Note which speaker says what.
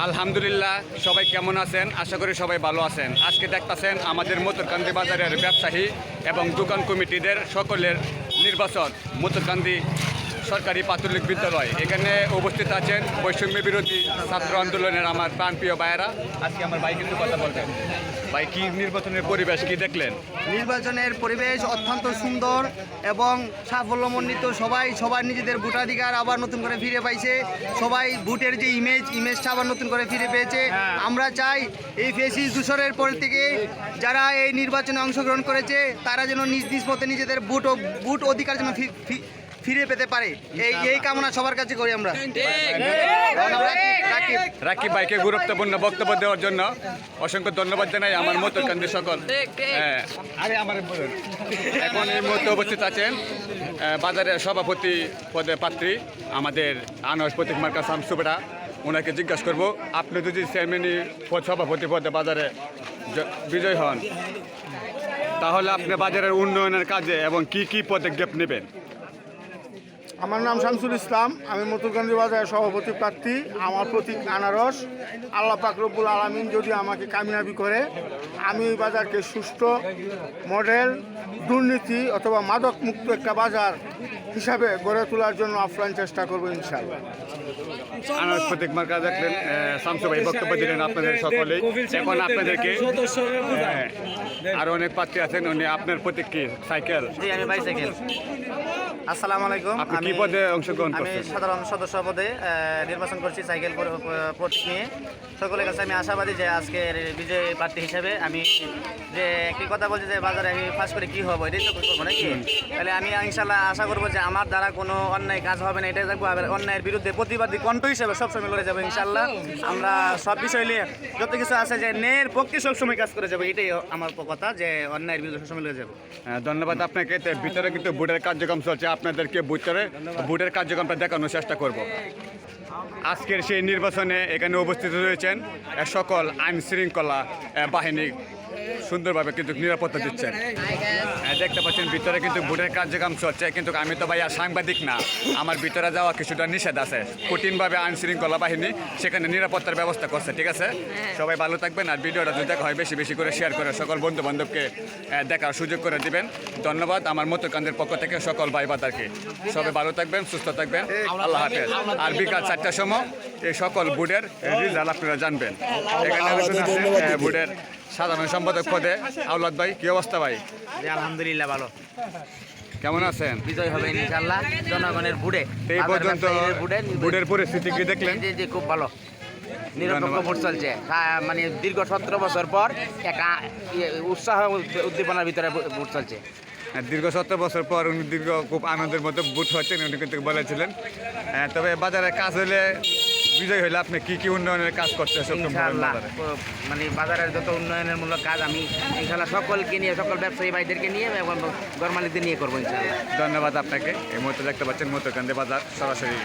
Speaker 1: আলহামদুলিল্লাহ, সবাই কেমন আছেন? আশা করি সবাই ভালো আছেন। আজকে দেখতেছেন আমাদের মতুরকান্দি বাজারের ব্যবসায়ী এবং দোকান কমিটিদের সকলের নির্বাচন মতুরকান্দি সরকারি প্রাথমিক বিদ্যালয়। এখানে উপস্থিত আছেন বৈষম্য বিরোধী ছাত্র আন্দোলনের আমার প্রাণপ্রিয় ভাইয়েরা। আজকে আমার ভাই কিন্তু কথা বলবেন। ভাই, কি নির্বাচনের পরিবেশ কি দেখলেন?
Speaker 2: নির্বাচনের পরিবেশ অত্যন্ত সুন্দর এবং সাফল্যমণ্ডিত। সবাই নিজেদের ভোটাধিকার আবার নতুন করে ফিরে পাইছে। সবাই ভোটের যে ইমেজটা আবার নতুন করে ফিরে পেয়েছে। আমরা চাই এই ফেসিস দূষণের পর থেকে যারা এই নির্বাচনে অংশগ্রহণ করেছে তারা যেন নিজ মতে নিজেদের ভোট অধিকার যেন ফিরে পেতে পারে, এই কামনা সবার কাছে করি আমরা।
Speaker 1: রাকিব ভাইকে গুরুত্বপূর্ণ বক্তব্য দেওয়ার জন্য অসংখ্য ধন্যবাদ জানাই আমার মতুরকান্দি সকল। এখন এই মুহূর্তে উপস্থিত আছেন বাজারের সভাপতি পদে প্রার্থী আমাদের আনোয়ার প্রতীক মার্কা শামসুবেরা। ওনাকে জিজ্ঞাসা করবো, আপনি যদি চেয়ারম্যানই সভাপতি পদে বাজারে বিজয় হন, তাহলে আপনি বাজারের উন্নয়নের কাজে এবং কি পদক্ষেপ নেবেন?
Speaker 3: আমার নাম শামসুল ইসলাম, আমি মতুরকান্দি বাজারের সভাপতি প্রার্থী। আমার প্রতীক আনারস। আল্লাহ পাক রব্বুল আলামিন যদি আমাকে কামিয়াবি করে, আমি এই বাজারকে সুষ্ঠু মডেল, দুর্নীতি অথবা মাদক মুক্ত একটা বাজার হিসাবে গড়ে তোলার জন্য আপ্রাণ চেষ্টা করবো ইনশাআল্লাহ।
Speaker 1: আনারস প্রতীক মার্কা দেখলেন, শামসু ভাই বক্তব্য দিলেন আপনাদের সকলেই। এখন আপনাদেরকে আরো অনেক প্রার্থী আছেন, উনি আপনার প্রতীক কি? সাইকেল?
Speaker 2: জি, আমি বাইসাইকেল। আসসালামু আলাইকুম।
Speaker 1: আপনি কি পদে অংশগ্রহণ
Speaker 2: আমি
Speaker 1: করছেন?
Speaker 2: সাধারণ সদস্য পদে নির্বাচন করছি সাইকেল প্রতীক নিয়ে। সকলের কাছে আমি আশাবাদী যে আজকের বিজয়ী প্রার্থী হিসেবে আমি যে একটি কথা বলছি যে বাজারে আমি ফার্স্ট করে কী হবো এটাই তো করবো নাকি। তাহলে আমি ইনশাল্লাহ আশা করবো যে আমার দ্বারা কোনো অন্যায় কাজ হবে না, এটাই থাকবো। আর অন্যায়ের বিরুদ্ধে প্রতিবাদী কণ্ঠ হিসেবে সবসময় লড়ে যাবো ইনশাল্লাহ। আমরা সব বিষয় নিয়ে যত কিছু আছে যে ন্যায়ের পক্ষে সবসময় কাজ করে যাবো, এটাই আমার কথা, যে অন্যায়ের বিরুদ্ধে সবসময় লড়ে যাবো।
Speaker 1: ধন্যবাদ আপনাকে। ভিতরে কিন্তু ভোটের কার্যক্রম চলছে, আপনাদেরকে ভোটের কার্যক্রমটা দেখানোর চেষ্টা করব। আজকের সেই নির্বাচনে এখানে উপস্থিত রয়েছেন সকল আইন শৃঙ্খলা বাহিনী সুন্দরভাবে কিন্তু নিরাপত্তা দিচ্ছেন। দেখতে পাচ্ছেন ভিতরে কিন্তু ভোটের কার্যক্রম চলছে, কিন্তু আমি তো ভাই আর সাংবাদিক না, আমার ভিতরে যাওয়া কিছুটা নিষেধ আছে। কঠিনভাবে আইন শৃঙ্খলা বাহিনী সেখানে নিরাপত্তার ব্যবস্থা করছে। ঠিক আছে, সবাই ভালো থাকবেন। আর ভিডিওটা যদি দেখা হয় বেশি করে শেয়ার করে সকল বন্ধু বান্ধবকে দেখার সুযোগ করে দিবেন। ধন্যবাদ আমার মতুরকান্দির পক্ষ থেকে সকল ভাই বাদারকে। সবাই ভালো থাকবেন, সুস্থ থাকবেন। আল্লাহ হাফেজ। আর বিকাল 4টার সময় এই সকল ভোটের রেজাল্ট আপনারা জানবেন। এখানে ভোটের সাধারণ সম্পাদক পদে আওলাদ ভাই। কি অবস্থা ভাই?
Speaker 2: আলহামদুলিল্লাহ ভালো।
Speaker 1: কেমন আছেন?
Speaker 2: বিজয় হবে ইনশাআল্লাহ জনগণের ভোটে।
Speaker 1: এই পর্যন্ত ভোটের পরিস্থিতি কি দেখলেন?
Speaker 2: জি, খুব ভালো। নিরপেক্ষ ভোট চলছে, মানে দীর্ঘ 17 বছর পর এক উৎসাহ উদ্দীপনার ভিতরে ভোট চলছে।
Speaker 1: দীর্ঘ 17 বছর পর উনি খুব আনন্দের মতো ভোট হচ্ছেন উনি কিন্তু বলেছিলেন। তবে বাজারে কাজ হলে বিজয় হইলে আপনি কি উন্নয়নের কাজ করতে?
Speaker 2: মানে বাজারের যত উন্নয়নের মূলক কাজ আমি ইনশাল্লাহ সকলকে নিয়ে, সকল ব্যবসায়ী ভাইদেরকে নিয়ে এবং ঘর মালিকদের নিয়ে করবো ইনশাল্লাহ।
Speaker 1: ধন্যবাদ আপনাকে। এই মুহূর্তে দেখতে পাচ্ছেন মতুরকান্দি বাজার সরাসরি।